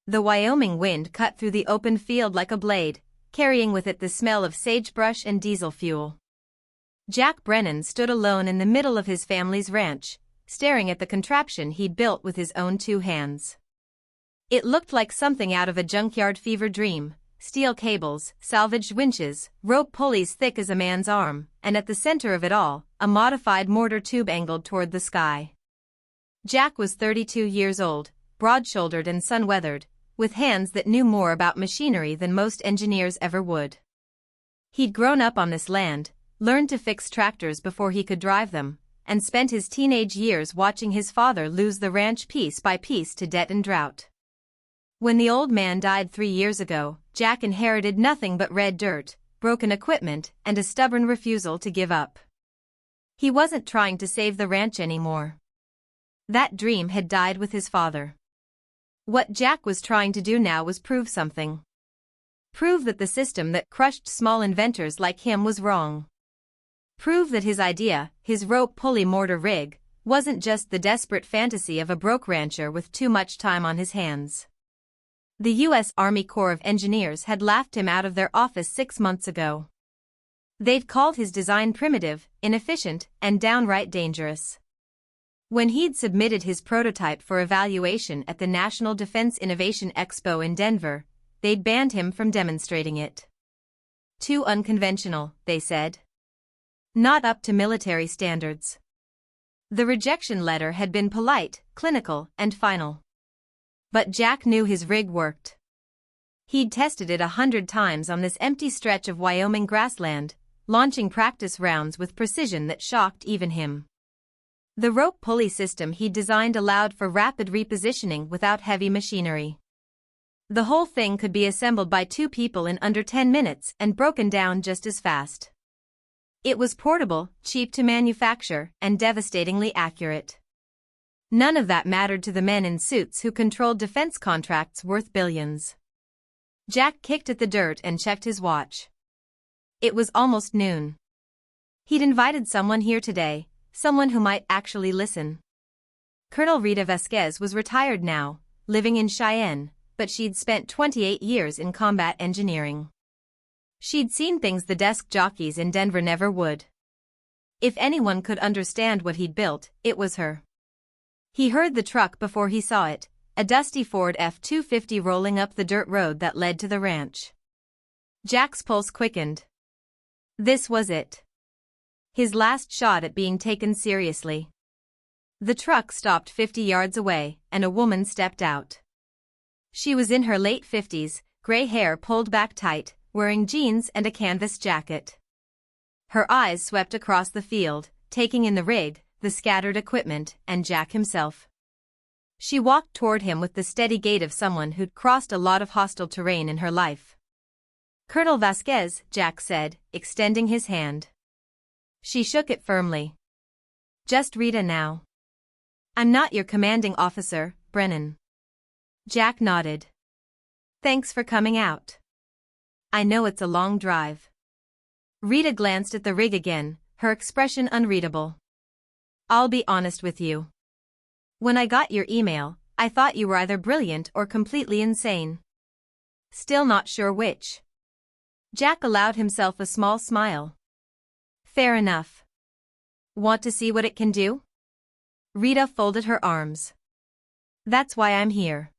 The Wyoming wind cut through the open field like a blade, carrying with it the smell of sagebrush and diesel fuel. Jack Brennan stood alone in the middle of his family's ranch, staring at the contraption he'd built with his own 2 hands. It looked like something out of a junkyard fever dream: steel cables, salvaged winches, rope pulleys thick as a man's arm, and at the center of it all, a modified mortar tube angled toward the sky. Jack was 32 years old, broad-shouldered and sun-weathered, with hands that knew more about machinery than most engineers ever would. He'd grown up on this land, learned to fix tractors before he could drive them, and spent his teenage years watching his father lose the ranch piece by piece to debt and drought. When the old man died 3 years ago, Jack inherited nothing but red dirt, broken equipment, and a stubborn refusal to give up. He wasn't trying to save the ranch anymore. That dream had died with his father. What Jack was trying to do now was prove something. Prove that the system that crushed small inventors like him was wrong. Prove that his idea, his rope pulley mortar rig, wasn't just the desperate fantasy of a broke rancher with too much time on his hands. The U.S. Army Corps of Engineers had laughed him out of their office 6 months ago. They'd called his design primitive, inefficient, and downright dangerous. When he'd submitted his prototype for evaluation at the National Defense Innovation Expo in Denver, they'd banned him from demonstrating it. Too unconventional, they said. Not up to military standards. The rejection letter had been polite, clinical, and final. But Jack knew his rig worked. He'd tested it 100 times on this empty stretch of Wyoming grassland, launching practice rounds with precision that shocked even him. The rope pulley system he'd designed allowed for rapid repositioning without heavy machinery. The whole thing could be assembled by 2 people in under 10 minutes and broken down just as fast. It was portable, cheap to manufacture, and devastatingly accurate. None of that mattered to the men in suits who controlled defense contracts worth billions. Jack kicked at the dirt and checked his watch. It was almost noon. He'd invited someone here today, someone who might actually listen. Colonel Rita Vasquez was retired now, living in Cheyenne, but she'd spent 28 years in combat engineering. She'd seen things the desk jockeys in Denver never would. If anyone could understand what he'd built, it was her. He heard the truck before he saw it, a dusty Ford F-250 rolling up the dirt road that led to the ranch. Jack's pulse quickened. This was it. His last shot at being taken seriously. The truck stopped 50 yards away, and a woman stepped out. She was in her late 50s, gray hair pulled back tight, wearing jeans and a canvas jacket. Her eyes swept across the field, taking in the rig, the scattered equipment, and Jack himself. She walked toward him with the steady gait of someone who'd crossed a lot of hostile terrain in her life. "Colonel Vasquez," Jack said, extending his hand. She shook it firmly. "Just Rita now." "I'm not your commanding officer, Brennan." Jack nodded. "Thanks for coming out. I know it's a long drive." Rita glanced at the rig again, her expression unreadable. "I'll be honest with you. When I got your email, I thought you were either brilliant or completely insane. Still not sure which." Jack allowed himself a small smile. "Fair enough. Want to see what it can do?" Rita folded her arms. "That's why I'm here."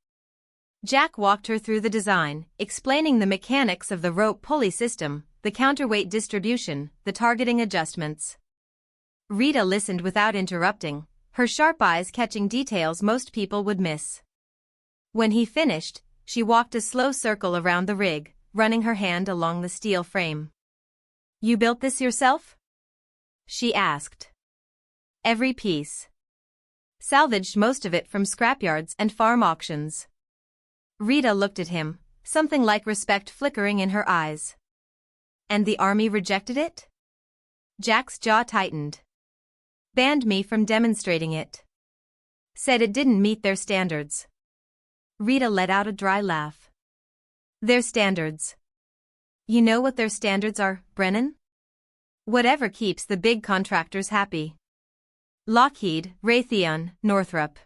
Jack walked her through the design, explaining the mechanics of the rope pulley system, the counterweight distribution, the targeting adjustments. Rita listened without interrupting, her sharp eyes catching details most people would miss. When he finished, she walked a slow circle around the rig, running her hand along the steel frame. "You built this yourself?" she asked. "Every piece. Salvaged most of it from scrapyards and farm auctions." Rita looked at him, something like respect flickering in her eyes. "And the army rejected it?" Jack's jaw tightened. "Banned me from demonstrating it. Said it didn't meet their standards." Rita let out a dry laugh. "Their standards? You know what their standards are, Brennan? Whatever keeps the big contractors happy. Lockheed, Raytheon, Northrop.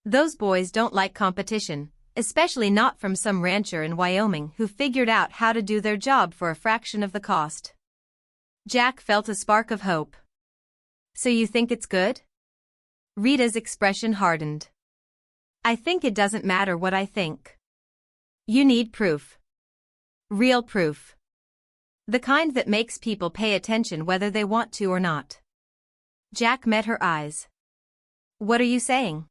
Those boys don't like competition, especially not from some rancher in Wyoming who figured out how to do their job for a fraction of the cost. Jack felt a spark of hope. So you think it's good? Rita's expression hardened. I think it doesn't matter what I think. You need proof. Real proof. The kind that makes people pay attention whether they want to or not. Jack met her eyes. What are you saying?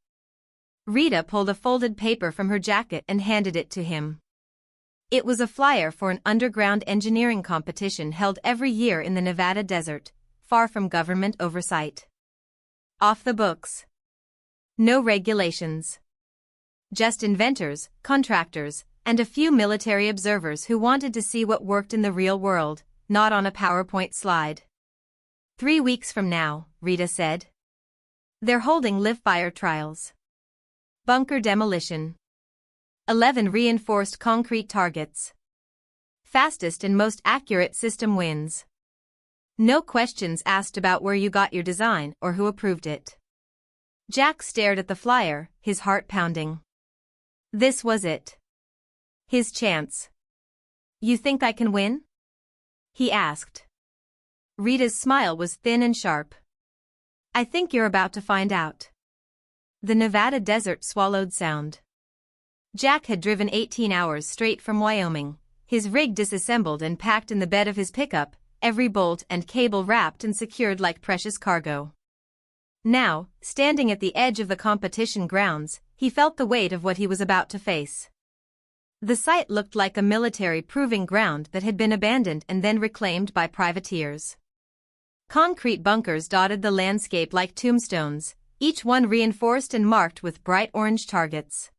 Rita pulled a folded paper from her jacket and handed it to him. It was a flyer for an underground engineering competition held every year in the Nevada desert, far from government oversight. Off the books. No regulations. Just inventors, contractors, and a few military observers who wanted to see what worked in the real world, not on a PowerPoint slide. 3 weeks from now, Rita said. They're holding live-fire trials. Bunker demolition. 11 reinforced concrete targets. Fastest and most accurate system wins. No questions asked about where you got your design or who approved it. Jack stared at the flyer, his heart pounding. This was it. His chance. You think I can win? He asked. Rita's smile was thin and sharp. I think you're about to find out. The Nevada desert swallowed sound. Jack had driven 18 hours straight from Wyoming, his rig disassembled and packed in the bed of his pickup, every bolt and cable wrapped and secured like precious cargo. Now, standing at the edge of the competition grounds, he felt the weight of what he was about to face. The site looked like a military proving ground that had been abandoned and then reclaimed by privateers. Concrete bunkers dotted the landscape like tombstones, each one reinforced and marked with bright orange targets.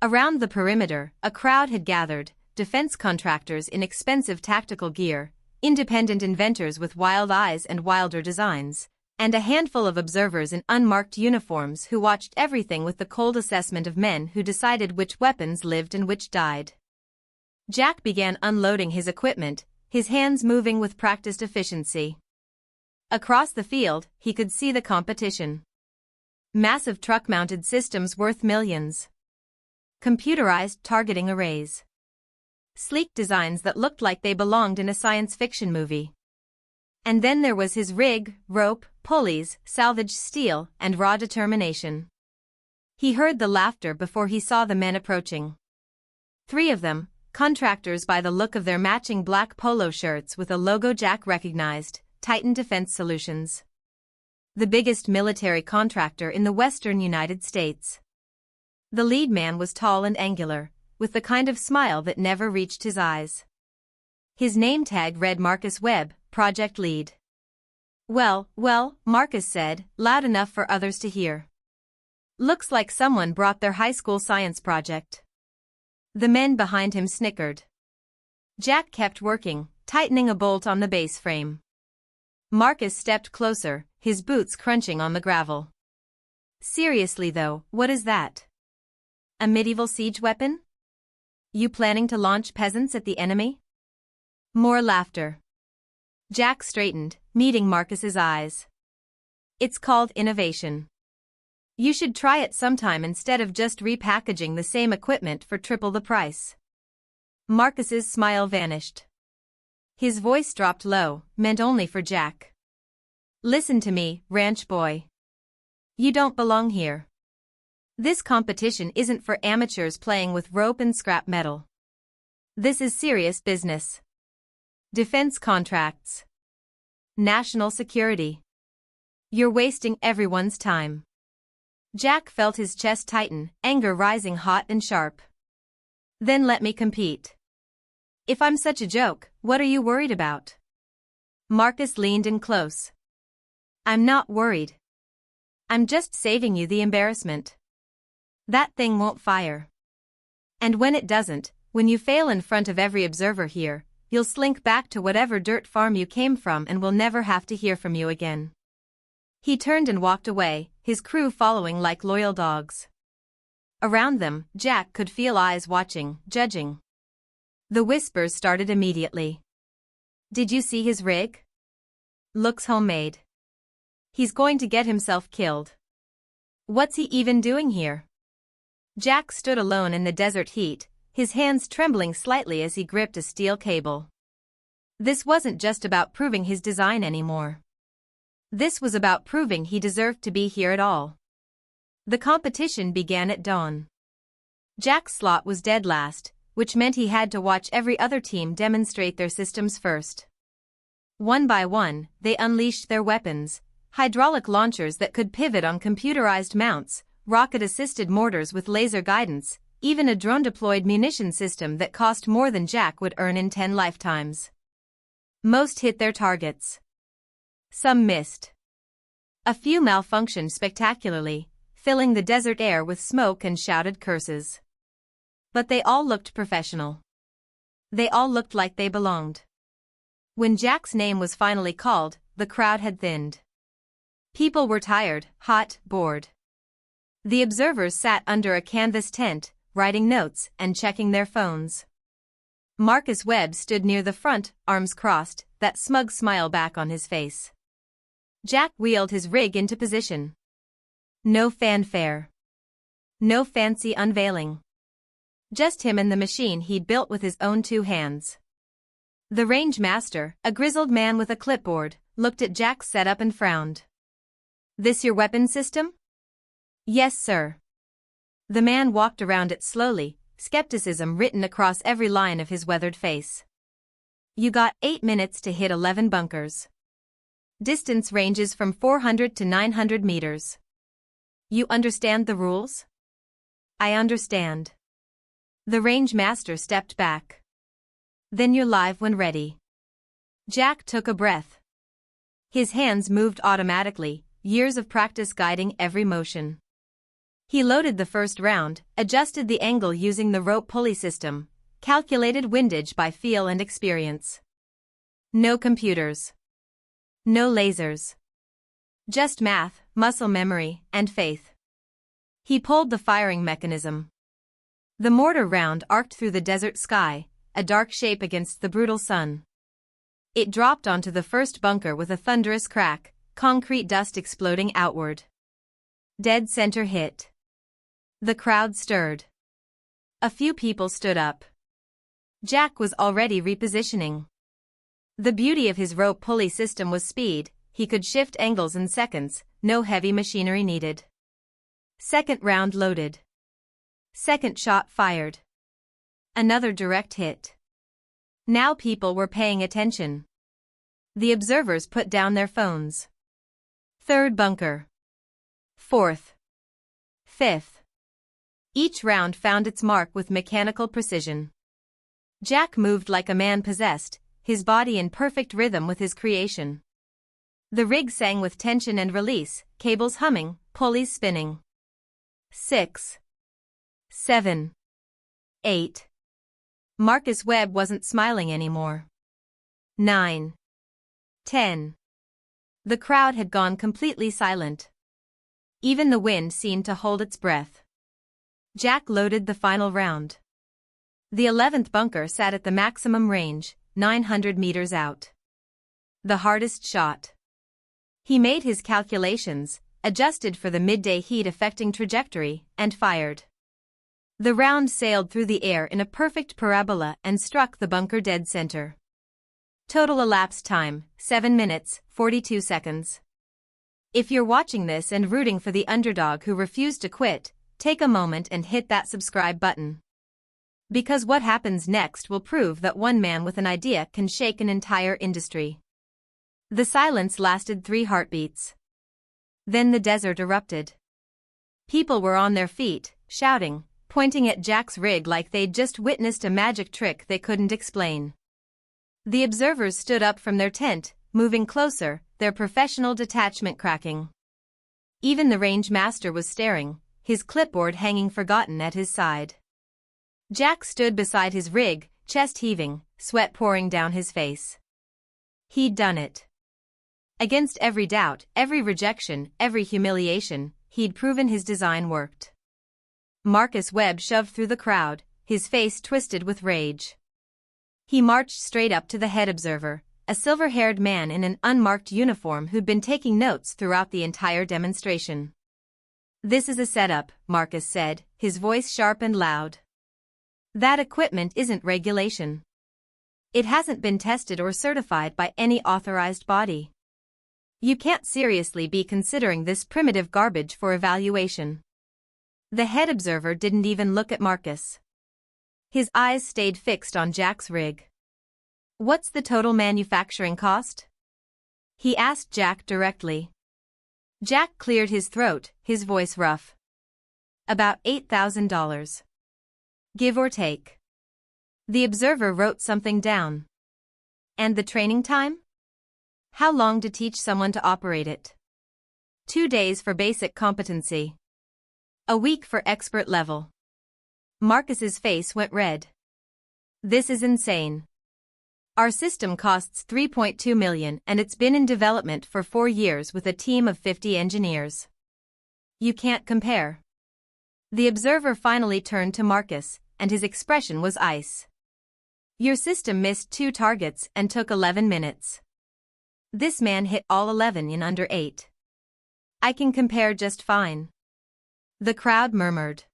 Around the perimeter, a crowd had gathered, defense contractors in expensive tactical gear, independent inventors with wild eyes and wilder designs, and a handful of observers in unmarked uniforms who watched everything with the cold assessment of men who decided which weapons lived and which died. Jack began unloading his equipment, his hands moving with practiced efficiency. Across the field, he could see the competition. Massive truck-mounted systems worth millions. Computerized targeting arrays. Sleek designs that looked like they belonged in a science fiction movie. And then there was his rig, rope, pulleys, salvaged steel, and raw determination. He heard the laughter before he saw the men approaching. 3 of them, contractors by the look of their matching black polo shirts with a logo Jack recognized, Titan Defense Solutions. The biggest military contractor in the western United States. The lead man was tall and angular, with the kind of smile that never reached his eyes. His name tag read Marcus Webb, project lead. Well, Marcus said, loud enough for others to hear. Looks like someone brought their high school science project. The men behind him snickered. Jack kept working, tightening a bolt on the base frame. Marcus stepped closer, his boots crunching on the gravel. Seriously though, what is that? A medieval siege weapon? You planning to launch peasants at the enemy? More laughter. Jack straightened, meeting Marcus's eyes. It's called innovation. You should try it sometime instead of just repackaging the same equipment for triple the price. Marcus's smile vanished. His voice dropped low, meant only for Jack. Listen to me, ranch boy. You don't belong here. This competition isn't for amateurs playing with rope and scrap metal. This is serious business. Defense contracts. National security. You're wasting everyone's time. Jack felt his chest tighten, anger rising hot and sharp. Then let me compete. If I'm such a joke, what are you worried about? Marcus leaned in close. I'm not worried. I'm just saving you the embarrassment. That thing won't fire. And when it doesn't, when you fail in front of every observer here, you'll slink back to whatever dirt farm you came from and we'll never have to hear from you again. He turned and walked away, his crew following like loyal dogs. Around them, Jack could feel eyes watching, judging. The whispers started immediately. Did you see his rig? Looks homemade. He's going to get himself killed. What's he even doing here? Jack stood alone in the desert heat, his hands trembling slightly as he gripped a steel cable. This wasn't just about proving his design anymore. This was about proving he deserved to be here at all. The competition began at dawn. Jack's slot was dead last, which meant he had to watch every other team demonstrate their systems first. One by one, they unleashed their weapons: hydraulic launchers that could pivot on computerized mounts, rocket-assisted mortars with laser guidance, even a drone-deployed munition system that cost more than Jack would earn in 10 lifetimes. Most hit their targets. Some missed. A few malfunctioned spectacularly, filling the desert air with smoke and shouted curses. But they all looked professional. They all looked like they belonged. When Jack's name was finally called, the crowd had thinned. People were tired, hot, bored. The observers sat under a canvas tent, writing notes and checking their phones. Marcus Webb stood near the front, arms crossed, that smug smile back on his face. Jack wheeled his rig into position. No fanfare. No fancy unveiling. Just him and the machine he'd built with his own 2 hands. The range master, a grizzled man with a clipboard, looked at Jack's setup and frowned. "This your weapon system?" "Yes, sir." The man walked around it slowly, skepticism written across every line of his weathered face. "You got 8 minutes to hit 11 bunkers. Distance ranges from 400 to 900 meters. You understand the rules?" "I understand." The range master stepped back. "Then you're live when ready." Jack took a breath. His hands moved automatically, years of practice guiding every motion. He loaded the first round, adjusted the angle using the rope pulley system, calculated windage by feel and experience. No computers. No lasers. Just math, muscle memory, and faith. He pulled the firing mechanism. The mortar round arced through the desert sky, a dark shape against the brutal sun. It dropped onto the first bunker with a thunderous crack, concrete dust exploding outward. Dead center hit. The crowd stirred. A few people stood up. Jack was already repositioning. The beauty of his rope pulley system was speed. He could shift angles in seconds, no heavy machinery needed. Second round loaded. Second shot fired. Another direct hit. Now people were paying attention. The observers put down their phones. Third bunker. Fourth. Fifth. Each round found its mark with mechanical precision. Jack moved like a man possessed, his body in perfect rhythm with his creation. The rig sang with tension and release, cables humming, pulleys spinning. 6. 7. 8. Marcus Webb wasn't smiling anymore. 9. 10. The crowd had gone completely silent. Even the wind seemed to hold its breath. Jack loaded the final round. The 11th bunker sat at the maximum range, 900 meters out. The hardest shot. He made his calculations, adjusted for the midday heat affecting trajectory, and fired. The round sailed through the air in a perfect parabola and struck the bunker dead center. Total elapsed time, 7 minutes, 42 seconds. If you're watching this and rooting for the underdog who refused to quit, take a moment and hit that subscribe button. Because what happens next will prove that one man with an idea can shake an entire industry. The silence lasted 3 heartbeats. Then the desert erupted. People were on their feet, shouting, pointing at Jack's rig like they'd just witnessed a magic trick they couldn't explain. The observers stood up from their tent, moving closer, their professional detachment cracking. Even the range master was staring, his clipboard hanging forgotten at his side. Jack stood beside his rig, chest heaving, sweat pouring down his face. He'd done it. Against every doubt, every rejection, every humiliation, he'd proven his design worked. Marcus Webb shoved through the crowd, his face twisted with rage. He marched straight up to the head observer, a silver-haired man in an unmarked uniform who'd been taking notes throughout the entire demonstration. This is a setup, Marcus said, his voice sharp and loud. That equipment isn't regulation. It hasn't been tested or certified by any authorized body. You can't seriously be considering this primitive garbage for evaluation. The head observer didn't even look at Marcus. His eyes stayed fixed on Jack's rig. What's the total manufacturing cost? He asked Jack directly. Jack cleared his throat, his voice rough. About $8,000. Give or take. The observer wrote something down. And the training time? How long to teach someone to operate it? 2 days for basic competency. A week for expert level. Marcus's face went red. This is insane. Our system costs $3.2 million and it's been in development for 4 years with a team of 50 engineers. You can't compare. The observer finally turned to Marcus, and his expression was ice. Your system missed 2 targets and took 11 minutes. This man hit all 11 in under 8. I can compare just fine. The crowd murmured.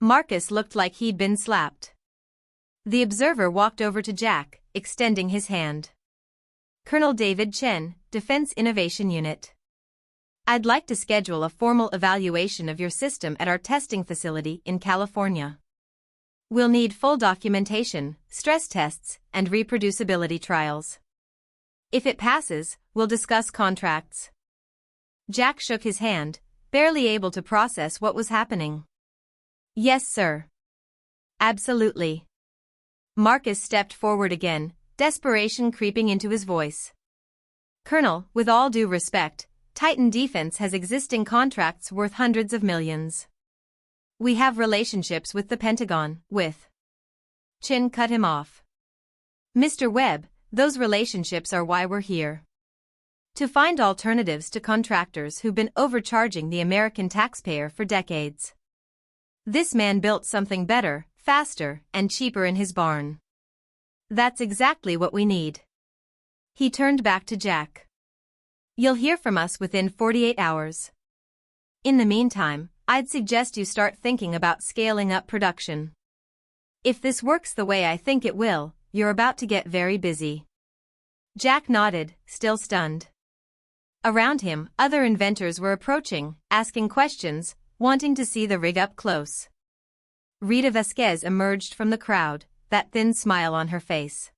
Marcus looked like he'd been slapped. The observer walked over to Jack, extending his hand. Colonel David Chen, Defense Innovation Unit. I'd like to schedule a formal evaluation of your system at our testing facility in California. We'll need full documentation, stress tests, and reproducibility trials. If it passes, we'll discuss contracts. Jack shook his hand, barely able to process what was happening. Yes, sir. Absolutely. Marcus stepped forward again, desperation creeping into his voice. Colonel, with all due respect, Titan Defense has existing contracts worth hundreds of millions. We have relationships with the Pentagon, with... Chin cut him off. Mr. Webb, those relationships are why we're here. To find alternatives to contractors who've been overcharging the American taxpayer for decades. This man built something better, faster, and cheaper in his barn. That's exactly what we need. He turned back to Jack. You'll hear from us within 48 hours. In the meantime, I'd suggest you start thinking about scaling up production. If this works the way I think it will, you're about to get very busy. Jack nodded, still stunned. Around him, other inventors were approaching, asking questions, wanting to see the rig up close. Rita Vasquez emerged from the crowd, that thin smile on her face.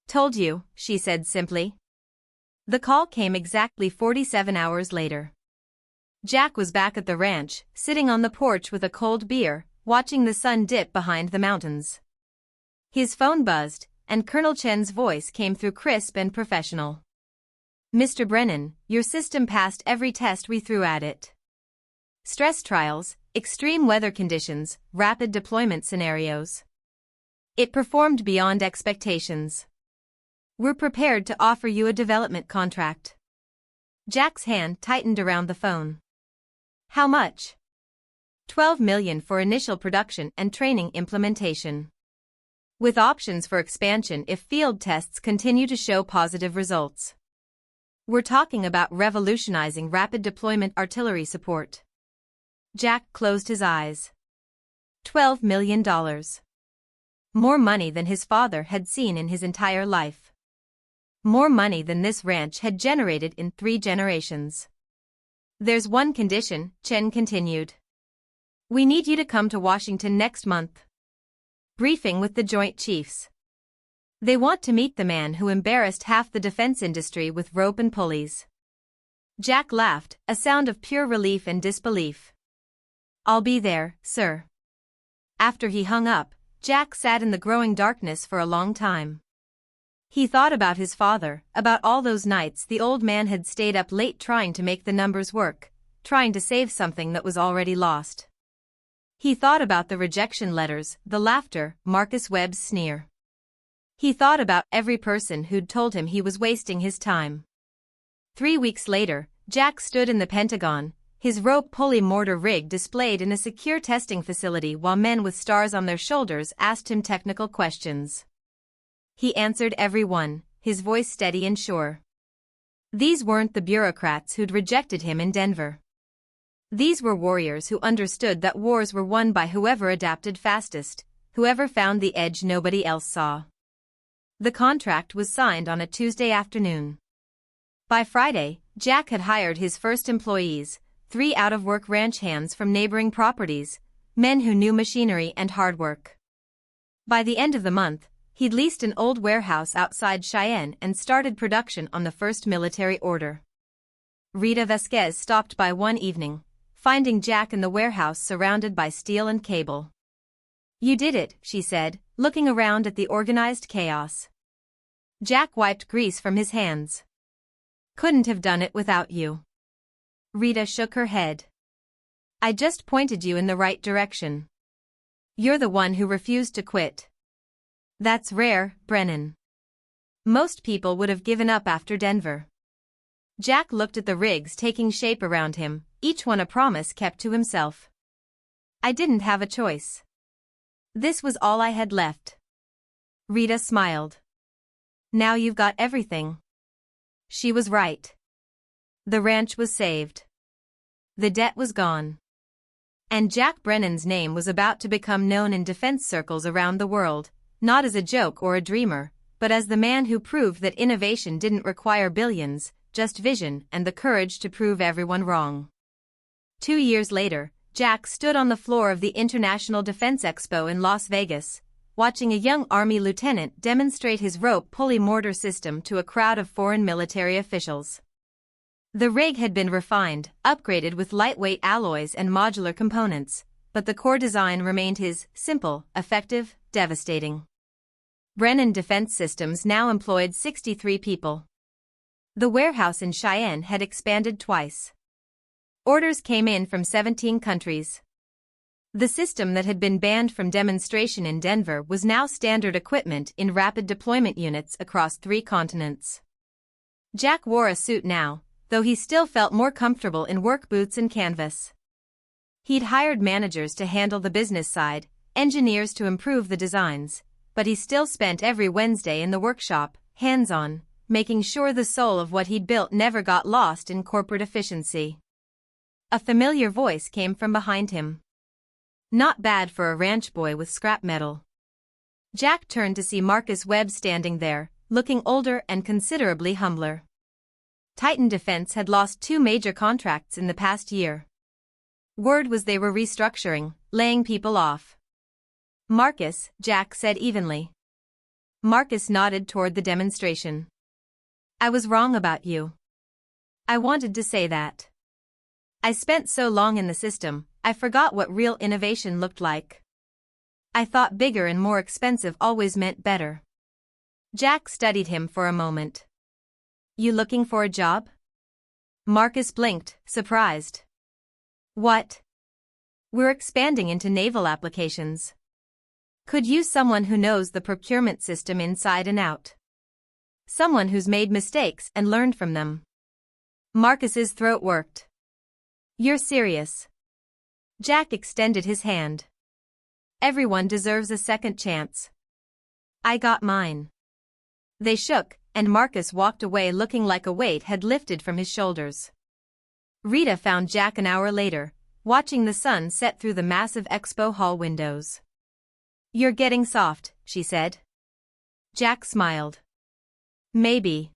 Told you, she said simply. The call came exactly 47 hours later. Jack was back at the ranch, sitting on the porch with a cold beer, watching the sun dip behind the mountains. His phone buzzed, and Colonel Chen's voice came through crisp and professional. Mr. Brennan, your system passed every test we threw at it. Stress trials, extreme weather conditions, rapid deployment scenarios. It performed beyond expectations. We're prepared to offer you a development contract. Jack's hand tightened around the phone. How much? $12 million for initial production and training implementation. With options for expansion if field tests continue to show positive results. We're talking about revolutionizing rapid deployment artillery support. Jack closed his eyes. $12 million. More money than his father had seen in his entire life. More money than this ranch had generated in 3 generations. There's one condition, Chen continued. We need you to come to Washington next month. Briefing with the Joint Chiefs. They want to meet the man who embarrassed half the defense industry with rope and pulleys. Jack laughed, a sound of pure relief and disbelief. I'll be there, sir. After he hung up, Jack sat in the growing darkness for a long time. He thought about his father, about all those nights the old man had stayed up late trying to make the numbers work, trying to save something that was already lost. He thought about the rejection letters, the laughter, Marcus Webb's sneer. He thought about every person who'd told him he was wasting his time. 3 weeks later, Jack stood in the Pentagon, his rope pulley mortar rig displayed in a secure testing facility while men with stars on their shoulders asked him technical questions. He answered every one, his voice steady and sure. These weren't the bureaucrats who'd rejected him in Denver. These were warriors who understood that wars were won by whoever adapted fastest, whoever found the edge nobody else saw. The contract was signed on a Tuesday afternoon. By Friday, Jack had hired his first employees, 3 out-of-work ranch hands from neighboring properties, men who knew machinery and hard work. By the end of the month, he'd leased an old warehouse outside Cheyenne and started production on the first military order. Rita Vasquez stopped by one evening, finding Jack in the warehouse surrounded by steel and cable. "You did it," she said, looking around at the organized chaos. Jack wiped grease from his hands. "Couldn't have done it without you." Rita shook her head. "I just pointed you in the right direction. You're the one who refused to quit. That's rare, Brennan. Most people would have given up after Denver." Jack looked at the rigs taking shape around him, each one a promise kept to himself. "I didn't have a choice. This was all I had left." Rita smiled. "Now you've got everything." She was right. The ranch was saved. The debt was gone. And Jack Brennan's name was about to become known in defense circles around the world, not as a joke or a dreamer, but as the man who proved that innovation didn't require billions, just vision and the courage to prove everyone wrong. 2 years later, Jack stood on the floor of the International Defense Expo in Las Vegas, watching a young Army lieutenant demonstrate his rope pulley mortar system to a crowd of foreign military officials. The rig had been refined, upgraded with lightweight alloys and modular components, but the core design remained his: simple, effective, devastating. Brennan Defense Systems now employed 63 people. The warehouse in Cheyenne had expanded twice. Orders came in from 17 countries. The system that had been banned from demonstration in Denver was now standard equipment in rapid deployment units across 3 continents. Jack wore a suit now, though he still felt more comfortable in work boots and canvas. He'd hired managers to handle the business side, engineers to improve the designs, but he still spent every Wednesday in the workshop, hands-on, making sure the soul of what he'd built never got lost in corporate efficiency. A familiar voice came from behind him. Not bad for a ranch boy with scrap metal. Jack turned to see Marcus Webb standing there, looking older and considerably humbler. Titan Defense had lost 2 major contracts in the past year. Word was they were restructuring, laying people off. "Marcus," Jack said evenly. Marcus nodded toward the demonstration. "I was wrong about you. I wanted to say that. I spent so long in the system, I forgot what real innovation looked like. I thought bigger and more expensive always meant better." Jack studied him for a moment. "You looking for a job?" Marcus blinked, surprised. "What?" "We're expanding into naval applications. Could use someone who knows the procurement system inside and out. Someone who's made mistakes and learned from them." Marcus's throat worked. "You're serious?" Jack extended his hand. "Everyone deserves a second chance. I got mine." They shook, and Marcus walked away looking like a weight had lifted from his shoulders. Rita found Jack an hour later, watching the sun set through the massive expo hall windows. "You're getting soft," she said. Jack smiled. "Maybe.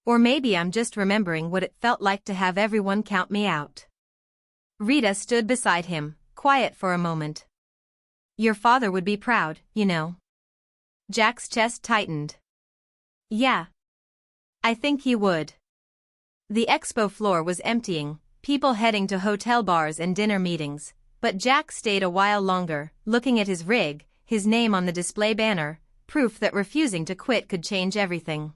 Or maybe I'm just remembering what it felt like to have everyone count me out." Rita stood beside him, quiet for a moment. "Your father would be proud, you know." Jack's chest tightened. "Yeah. I think he would." The expo floor was emptying, people heading to hotel bars and dinner meetings, but Jack stayed a while longer, looking at his rig, his name on the display banner, proof that refusing to quit could change everything.